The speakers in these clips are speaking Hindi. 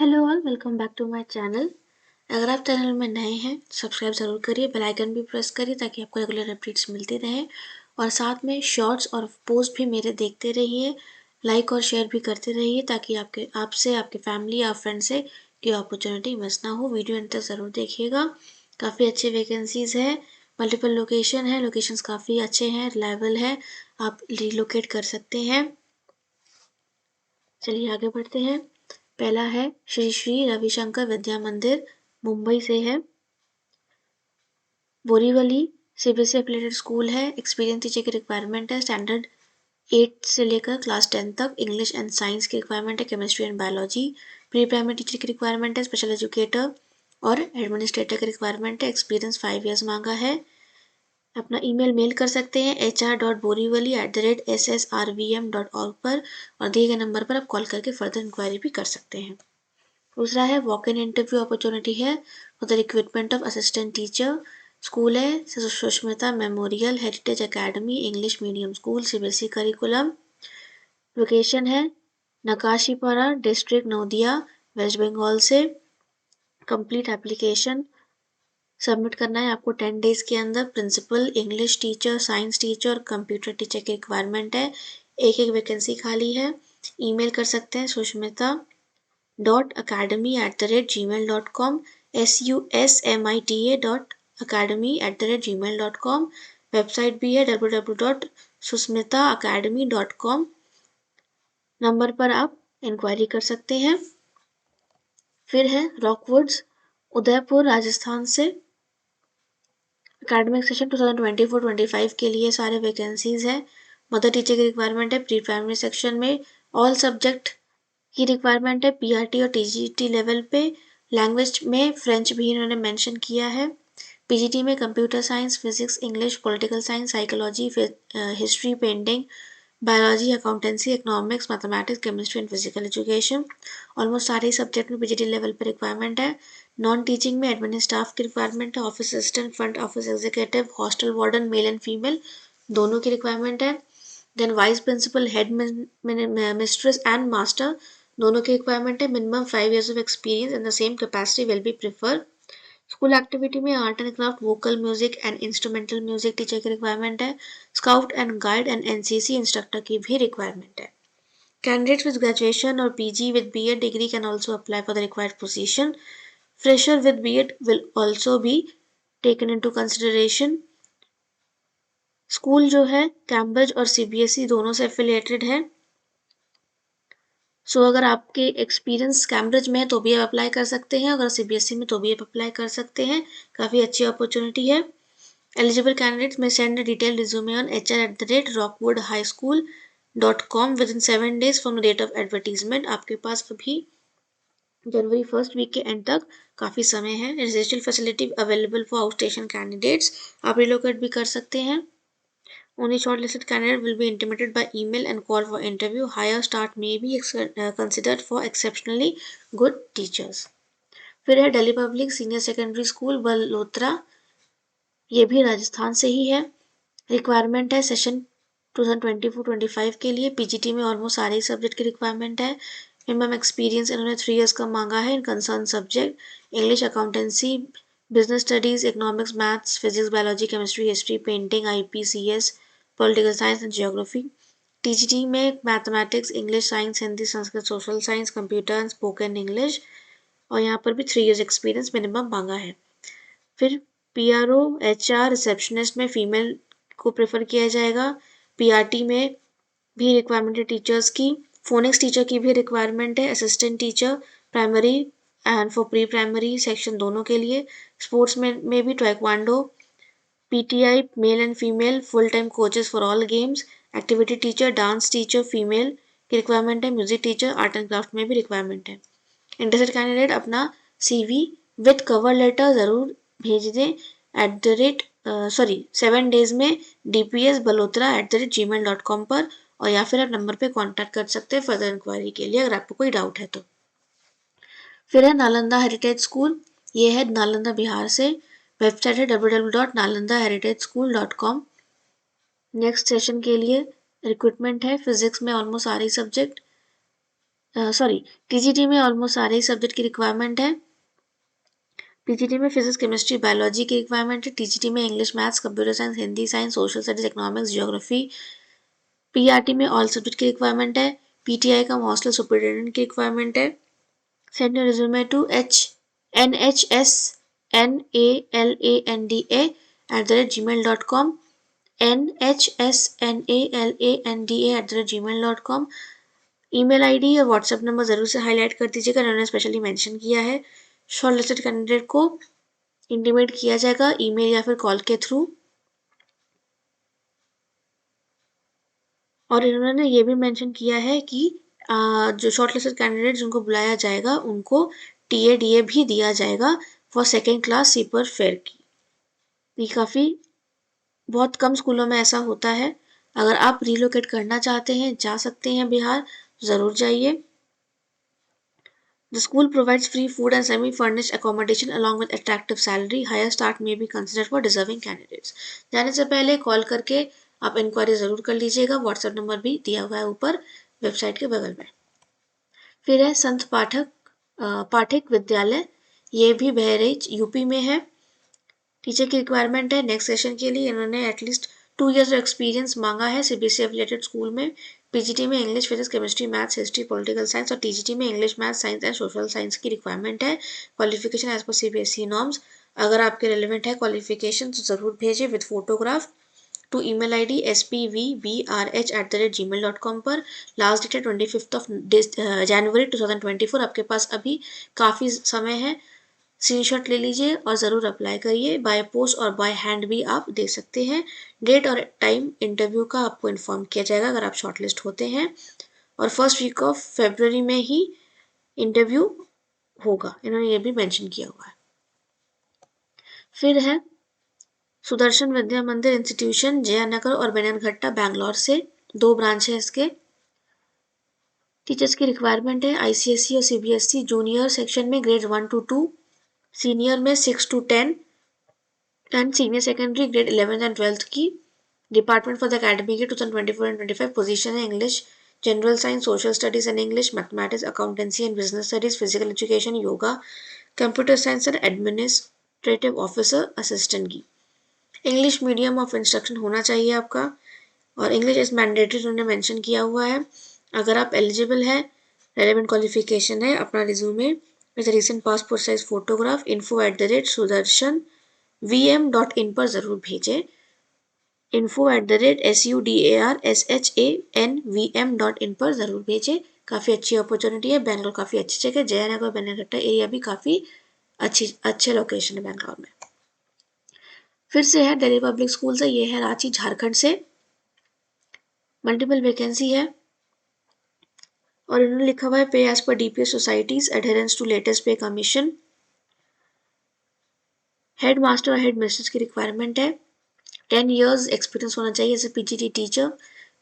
Hello all, welcome back to my channel. अगर आप चैनल में नए हैं सब्सक्राइब ज़रूर करिए, बेल आइकन भी प्रेस करिए ताकि आपको रेगुलर अपडेट्स मिलती रहें और साथ में शॉर्ट्स और पोस्ट भी मेरे देखते रहिए, लाइक और शेयर भी करते रहिए ताकि आपके फैमिली या फ्रेंड से कोई अपॉर्चुनिटी मिस ना हो। वीडियो अंत तक ज़रूर देखिएगा। काफ़ी अच्छे वैकेंसीज़ है, मल्टीपल लोकेशन है, लोकेशंस काफ़ी अच्छे हैं, रिलायबल है, आप रिलोकेट कर सकते हैं। चलिए आगे बढ़ते हैं। पहला है श्री श्री रविशंकर विद्या मंदिर, मुंबई से है। बोरीवली सीबीएसई एफिलिएटेड स्कूल है। एक्सपीरियंस टीचर की रिक्वायरमेंट है। स्टैंडर्ड 8 से लेकर क्लास 10 तक इंग्लिश एंड साइंस की रिक्वायरमेंट है। Chemistry and biology. Pre primary teacher की रिक्वायरमेंट है। स्पेशल एजुकेटर और एडमिनिस्ट्रेटर की रिक्वायरमेंट है। एक्सपीरियंस 5 ईयर्स मांगा है। अपना ईमेल मेल कर सकते हैं hr.borivali@ssrvm.org पर और दिए गए नंबर पर आप कॉल करके फर्दर इंक्वायरी भी कर सकते हैं। दूसरा है वॉक इन इंटरव्यू अपॉर्चुनिटी है for the recruitment of assistant teacher. School है Sushmita memorial heritage academy English medium school CBSE curriculum. Location है नकाशीपारा डिस्ट्रिक्ट नोदिया वेस्ट बंगाल से। कंप्लीट एप्लीकेशन सबमिट करना है आपको 10 डेज के अंदर। Principal English teacher science teacher computer teacher की रिक्वायरमेंट है। एक वैकेंसी खाली है। ईमेल कर सकते हैं susmita.academy@gmail.com susmita.academy@gmail.com। वेबसाइट भी है www.susmitaacademy.com। नंबर पर आप इंक्वायरी कर सकते हैं। फिर है रॉकवुड्स उदयपुर राजस्थान से। एकेडमिक सेशन 2024-25 के लिए सारे वैकेंसीज हैं। मदर टीचर की रिक्वायरमेंट है। प्री प्राइमरी सेक्शन में ऑल सब्जेक्ट की रिक्वायरमेंट है। पीआरटी और टीजीटी लेवल पे। लैंग्वेज में फ्रेंच भी इन्होंने मेंशन किया है। पीजीटी में computer science physics English political science psychology history painting biology accountancy economics mathematics chemistry and physical education. Almost सारे सब्जेक्ट में पीजीटी लेवल पर रिक्वायरमेंट है। नॉन टीचिंग में एडमिन स्टाफ की रिक्वायरमेंट है। Office assistant front office executive hostel warden male and female दोनों की रिक्वायरमेंट है। Then vice principal head mistress and master दोनों की रिक्वायरमेंट है। Minimum 5 years of experience in the same capacity will be prefer. School activity में art and craft vocal music and instrumental music teacher की रिक्वायरमेंट है। Scout and guide and NCC instructor की भी रिक्वायरमेंट है। Candidates with graduation or PG with BEd degree can also apply for the required position. Fresher with BEd will also be taken into consideration. School जो है कैम्ब्रिज और सीबीएसई दोनों से एफिलिएटेड है। सो अगर आपके एक्सपीरियंस कैम्ब्रिज में है तो भी आप अप्लाई कर सकते हैं, अगर सीबीएसई में तो भी आप अप्लाई कर सकते हैं। काफ़ी अच्छी अपॉर्चुनिटी है। Eligible candidates may send a detailed resume on hr@rockwoodhighschool.com within 7 days from the date of advertisement. आपके पास अभी जनवरी फर्स्ट वीक के एंड तक काफ़ी समय है। Residential facility available for out station candidates, आप रिलोकेट भी कर सकते हैं। Only shortlisted candidate will be intimated by email and call for interview. Higher start may be considered for exceptionally good teachers. फिर है Delhi public senior secondary school Balotra, ये भी राजस्थान से ही है। रिक्वायरमेंट है सेशन 2024-25 के लिए। पीजीटी में ऑलमोस्ट सारे सब्जेक्ट की रिक्वायरमेंट है। मिनिमम एक्सपीरियंस इन्होंने 3 years का मांगा है in concern subject English accountancy business studies economics maths physics biology chemistry history painting IPCS political science and geography. TGT में mathematics English science Hindi Sanskrit social science computer and spoken English और यहाँ पर भी 3 years एक्सपीरियंस मिनिमम मांगा है। फिर पीआरओ एचआर रिसेप्शनिस्ट में फीमेल को प्रेफर किया जाएगा। पीआरटी में भी रिक्वायरमेंट है टीचर्स की। फोनिक्स टीचर की भी रिक्वायरमेंट है। Assistant teacher primary and for pre primary section दोनों के लिए। स्पोर्ट्स में भी taekwondo PTI mail and female full time coaches for all games. Activity teacher dance teacher female की रिक्वायरमेंट है। Music teacher art and craft में भी रिक्वायरमेंट है। इंटरेस्टेड कैंडिडेट अपना सीवी विथ कवर लेटर ज़रूर भेज दें 7 days में dpsbalotara@gmail.com पर और या फिर आप नंबर पे कांटेक्ट कर सकते हैं फर्दर इंक्वायरी के लिए अगर आपको कोई डाउट है तो। फिर है नालंदा हेरिटेज स्कूल, ये है नालंदा बिहार से। वेबसाइट है www.nalandaheritageschool.com। नेक्स्ट सेशन के लिए रिक्रूटमेंट है फिजिक्स में ऑलमोस्ट सारे सब्जेक्ट सॉरी, टीजीटी में ऑलमोस्ट सारे ही सब्जेक्ट की रिक्वायरमेंट है। पीजीटी में फिजिक्स, केमिस्ट्री, बायोलॉजी की रिक्वायरमेंट है। टीजीटी में English, maths, computer science, Hindi science, social studies, economics, geography. PRT में ऑल सब्जेक्ट की रिक्वायरमेंट है। पीटीआई का हॉस्टल सुपरिटेंडेंट की रिक्वायरमेंट है। Send your resume to nhsnalanda@gmail.com, nhsnalanda@gmail.com। Email ID और व्हाट्सएप नंबर जरूर से हाईलाइट कर दीजिएगा, उन्होंने स्पेशली मेंशन किया है। शॉर्टलिस्टेड कैंडिडेट को इंटीमेट किया जाएगा ईमेल या फिर कॉल के थ्रू। और इन्होंने ये भी मेंशन किया है कि जो शॉर्टलिस्टेड कैंडिडेट जिनको बुलाया जाएगा उनको टीएडीए भी दिया जाएगा फॉर सेकेंड क्लास सीपर फेयर की। ये काफ़ी बहुत कम स्कूलों में ऐसा होता है। अगर आप रिलोकेट करना चाहते हैं, जा सकते हैं बिहार, ज़रूर जाइए। The school provides free food and semi-furnished accommodation along with attractive salary. Higher start may be considered for deserving candidates. जाने से पहले कॉल करके आप इंक्वायरी ज़रूर कर लीजिएगा। व्हाट्सएप नंबर भी दिया हुआ है ऊपर वेबसाइट के बगल में। फिर है संत पाठक विद्यालय, ये भी बहराइच यूपी में है। टीचर की रिक्वायरमेंट है नेक्स्ट सेशन के लिए। इन्होंने एटलीस्ट 2 years एक्सपीरियंस मांगा है सीबीएसई एफिलिएटेड स्कूल में। पीजीटी में English, physics, chemistry, maths, history, political science और टीजीटी में English, maths, science and social science की रिक्वायरमेंट है। Qualification as per CBSE norms. अगर आपके रिलेवेंट है क्वालिफिकेशन तो ज़रूर भेजें with photograph to email ID spvbrh@gmail.com पर। लास्ट डेट है 25 जनवरी 2024। आपके पास अभी काफ़ी समय है, स्क्रीनशॉट ले लीजिए और ज़रूर अप्लाई करिए। बाय पोस्ट और बाय हैंड भी आप दे सकते हैं। डेट और टाइम इंटरव्यू का आपको इन्फॉर्म किया जाएगा अगर आप शॉर्टलिस्ट होते हैं। और फर्स्ट वीक ऑफ फरवरी में ही इंटरव्यू होगा, इन्होंने ये भी मेंशन किया हुआ है। फिर है सुदर्शन विद्या मंदिर इंस्टीट्यूशन, जयानगर और बेननघट्टा, बैंगलोर से। 2 ब्रांच है इसके। टीचर्स की रिक्वायरमेंट है आईसीएसई और सीबीएसई। जूनियर सेक्शन में ग्रेड 1 to 2, सीनियर में 6 to 10 and senior secondary grade 11th and 12th की। Department for the academic year 2024 and 25 position है English, general science, social studies and English, mathematics, accountancy and business studies, physical education, yoga, computer science and administrative officer assistant की। इंग्लिश मीडियम ऑफ इंस्ट्रक्शन होना चाहिए आपका और इंग्लिश इज मैंडेटरी उन्होंने मेंशन किया हुआ है। अगर आप एलिजिबल है, रेलेवेंट क्वालिफिकेशन है, अपना resume with recent passport size photograph info@sudarshanvm.in पर ज़रूर भेजें। info@sudarshanvm.in पर ज़रूर भेजें। काफ़ी अच्छी अपॉर्चुनिटी है, बैंगलोर काफ़ी अच्छी जगह, जयनगर बेनघट्टा एरिया भी काफ़ी अच्छे लोकेशन है बैंगलोर में। फिर से है दिल्ली पब्लिक स्कूल से, ये है रांची झारखंड से। मल्टीपल वैकेंसी है और इन्होंने लिखा हुआ है pay as per DPS societies, adherence to latest pay commission. Head master और हेड मिस्ट्रेस की रिक्वायरमेंट है। 10 years एक्सपीरियंस होना चाहिए as a PGT teacher.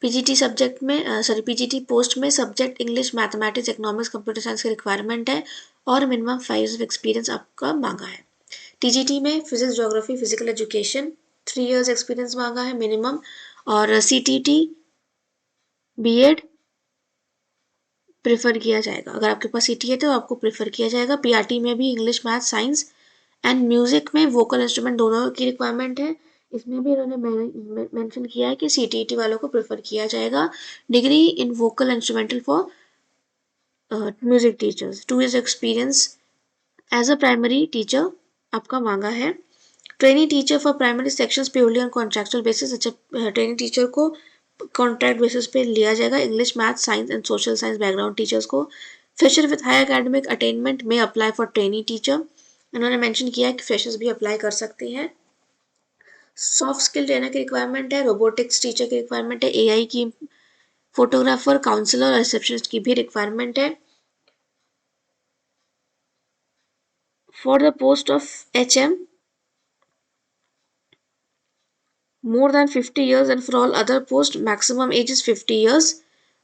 PGT subject में पीजीटी पोस्ट में subject English, mathematics, economics, computer science की रिक्वायरमेंट है और मिनिमम 5 years एक्सपीरियंस आपका मांगा है। टीजीटी में physics, geography, physical education 3 years experience मांगा है मिनिमम। और सीटीटी बीएड प्रेफर किया जाएगा, अगर आपके पास सीटी है तो आपको प्रेफर किया जाएगा। पीआरटी में भी English, math, science and music में वोकल इंस्ट्रूमेंट दोनों की रिक्वायरमेंट है। इसमें भी इन्होंने मेंशन किया है कि सीटीटी वालों को प्रेफर किया जाएगा। Degree in vocal instrumental for music teachers, 2 years experience as a primary teacher आपका मांगा है। Training teacher for primary sections purely on contractual basis. अच्छा, ट्रेनिंग टीचर को कॉन्ट्रैक्ट बेसिस पे लिया जाएगा। English, math, science and social science background teachers को। Fresher with high academic attainment में अप्लाई फॉर ट्रेनिंग टीचर। इन्होंने मेंशन किया है कि फ्रेशर्स भी अप्लाई कर सकते हैं। सॉफ्ट स्किल ट्रेनर की रिक्वायरमेंट है, रोबोटिक्स टीचर की रिक्वायरमेंट है, एआई की, फोटोग्राफर, काउंसलर और रिसेप्शनिस्ट की भी रिक्वायरमेंट है। For the post of HM more than 50 years and for all other post maximum age is 50 years।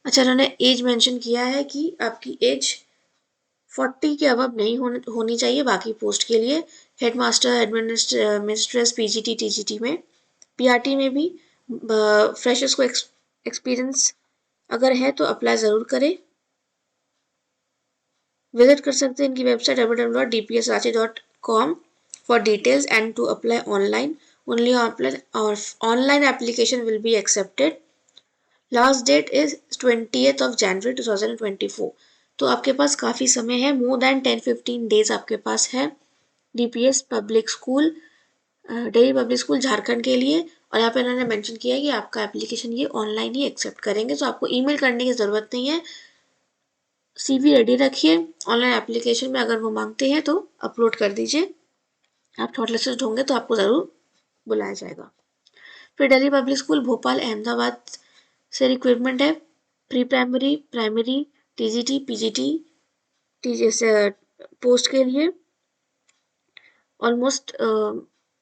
अच्छा, इन्होंने एज मेंशन किया है कि आपकी एज 40 के अबव नहीं होनी चाहिए बाकी पोस्ट के लिए। हेडमास्टर, एडमिनिस्ट्रेस, पीजीटी, टीजीटी में। पीआरटी में भी फ्रेशर्स को एक्सपीरियंस अगर है तो अप्लाई ज़रूर करें। विजिट कर सकते हैं इनकी website www.dpsranchi.com for details and to apply online. Only online application will be accepted. Last date is 20th of January 2024। तो आपके पास काफ़ी समय है, मोर देन 10-15 डेज आपके पास है DPS public school, Delhi public school Jharkhand के लिए। और यहाँ पे उन्होंने मेंशन किया है कि आपका एप्लीकेशन ये ऑनलाइन ही एक्सेप्ट करेंगे, तो आपको ईमेल करने की ज़रूरत नहीं है। सीवी रेडी रखिए, ऑनलाइन एप्लीकेशन में अगर वो मांगते हैं तो अपलोड कर दीजिए। आप शॉर्टलिस्टेड होंगे तो आपको ज़रूर बुलाया जाएगा। फिर दिल्ली पब्लिक स्कूल भोपाल अहमदाबाद से रिक्वायरमेंट है pre primary, primary, TGT, PGT जैसे पोस्ट के लिए। ऑलमोस्ट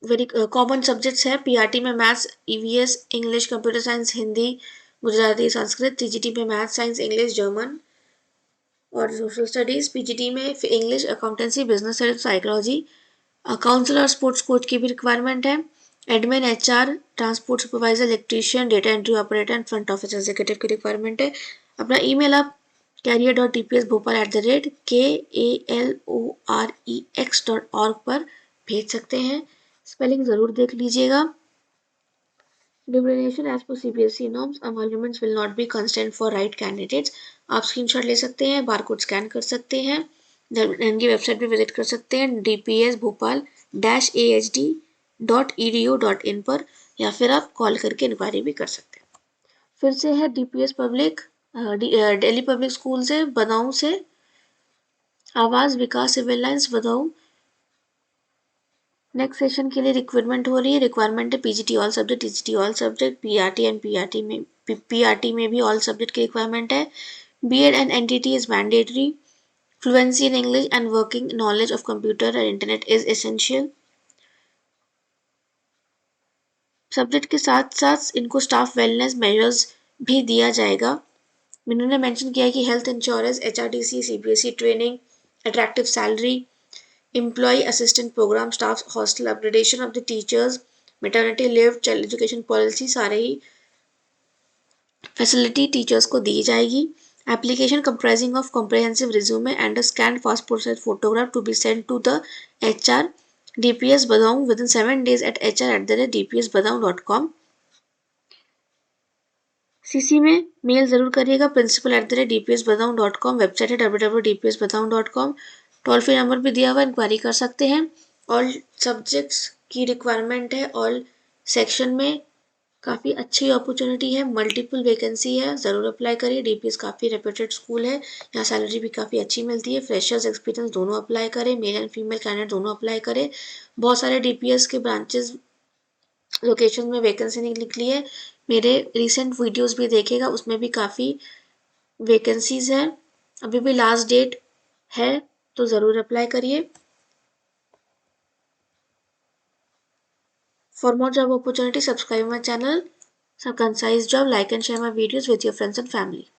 वेरी कॉमन सब्जेक्ट्स है। पीआरटी में maths, EVS, English, computer science, Hindi, Gujarati, Sanskrit. TGT में मैथ्स, साइंस, इंग्लिश, जर्मन और सोशल स्टडीज़। पीजीटी में English, accountancy, business studies, psychology. Counsellor और स्पोर्ट्स कोच की भी रिक्वायरमेंट है। Admin, HR, transport supervisor, electrician, data entry operator and front office executive की रिक्वायरमेंट है। अपना ईमेल आप career.dpsbhopal@kalorex.org पर भेज सकते हैं। स्पेलिंग ज़रूर देख लीजिएगा। Deliberation as per CBSE norms, emoluments will not be constant for right candidates। आप स्क्रीनशॉट ले सकते हैं, बारकोड स्कैन कर सकते हैं, इनकी वेबसाइट पे विजिट कर सकते हैं dps-bhopal-ahd.edu.in पर, या फिर आप कॉल करके इंक्वायरी भी कर सकते हैं। फिर से है DPS public Delhi public school से बदाऊं से Awas Vikas civil lines Badaun. Next session के लिए रिक्वायरमेंट हो रही है। रिक्वायरमेंट है PGT all subject, TGT all subject, PRT and PRT में भी ऑल सब्जेक्ट की रिक्वायरमेंट है। BEd and NTT is mandatory. Fluency in English and working knowledge of computer and internet is essential. Subject के साथ साथ इनको स्टाफ वेलनेस मेजर्स भी दिया जाएगा। इन्होंने मेंशन किया है कि health insurance, HRTC, CBSE training, attractive salary, employee assistant program, staff hostel, upgradation of the teachers, maternity leave, child education policy, सारे ही फैसिलिटी टीचर्स को दी जाएगी। Application comprising of comprehensive resume and a scan passport size photograph to be send to the HR DPS Badaun within 7 days at hr@dpsbadaun.com। CC में मेल ज़रूर करिएगा principal@dpsbadaun.com। वेबसाइट है www.dpsbadaun.com। टोल फ्री नंबर भी दिया हुआ, इंक्वायरी कर सकते हैं। ऑल सब्जेक्ट्स की रिक्वायरमेंट है। ऑल सेक्शन में काफ़ी अच्छी अपॉर्चुनिटी है, मल्टीपल वैकेंसी है, ज़रूर अप्लाई करिए। डीपीएस काफ़ी रेप्यूटेड स्कूल है, यहाँ सैलरी भी काफ़ी अच्छी मिलती है। फ्रेशर्स, एक्सपीरियंस दोनों अप्लाई करें, मेल एंड फीमेल कैंडिडेट दोनों अप्लाई करें। बहुत सारे डीपीएस के ब्रांचेस लोकेशन में वैकेंसी निकली है। मेरे रिसेंट वीडियोस भी देखेगा, उसमें भी काफ़ी वैकेंसीज हैं। अभी भी लास्ट डेट है, तो ज़रूर अप्लाई करिए। For more job opportunities, subscribe my channel. So concise job, like and share my videos with your friends and family.